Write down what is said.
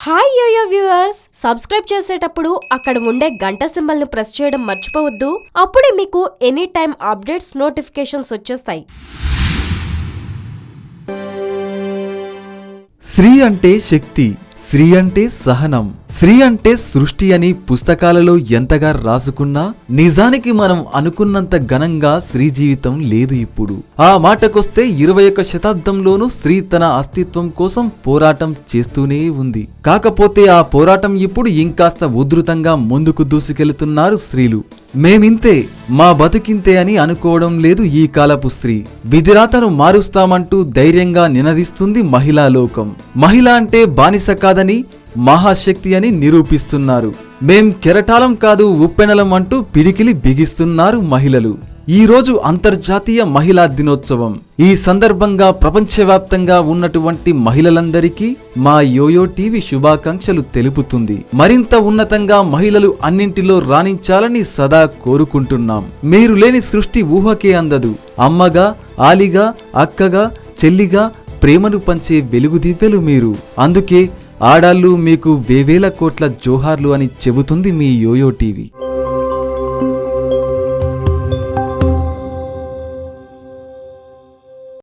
Hi yo-yo viewers, subscribe చేసేటప్పుడు అక్కడ ఉండే గంట సింబల్ ను ప్రెస్ చేయడం మర్చిపోవద్దు. అప్పుడే మీకు ఎనీ టైం అప్డేట్స్ నోటిఫికేషన్స్ వచ్చేస్తాయి. శ్రీ అంటే శక్తి, శ్రీ అంటే సహనం, శ్రీ అంటే సృష్టి అని పుస్తకాలలో ఎంతగా రాసుకున్నా నిజానికి మనం అనుకున్నంత ఘనంగా స్త్రీ జీవితం లేదు. ఇప్పుడు ఆ మాటకొస్తే 21వ శతాబ్దంలోనూ స్త్రీ తన అస్తిత్వం కోసం పోరాటం చేస్తూనే ఉంది. కాకపోతే ఆ పోరాటం ఇప్పుడు ఇంకాస్త ఉధృతంగా ముందుకు దూసుకెళ్తున్నారు స్త్రీలు. మేమింతే, మా బతుకింతే అని అనుకోవడం లేదు ఈ కాలపు స్త్రీ. విధిరాతను మారుస్తామంటూ ధైర్యంగా నినదిస్తుంది మహిళా లోకం. మహిళ అంటే బానిస కాదని, మహాశక్తి అని నిరూపిస్తున్నారు. మేం కెరటాలం కాదు ఉప్పెనలం అంటూ పిడికిలి బిగిస్తున్నారు మహిళలు. ఈ రోజు అంతర్జాతీయ మహిళా దినోత్సవం. ఈ సందర్భంగా ప్రపంచవ్యాప్తంగా ఉన్నటువంటి మహిళలందరికీ మా యోయో టీవీ శుభాకాంక్షలు తెలుపుతుంది. మరింత ఉన్నతంగా మహిళలు అన్నింటిలో రాణించాలని సదా కోరుకుంటున్నాం. మీరు లేని సృష్టి ఊహకే అందదు. అమ్మగా, ఆలిగా, అక్కగా, చెల్లిగా ప్రేమను పంచే వెలుగు దివ్యలు మీరు. అందుకే ఆడాళ్ళు మీకు వేవేల కోట్ల జోహార్లు అని చెబుతుంది మీ యోయో టీవీ.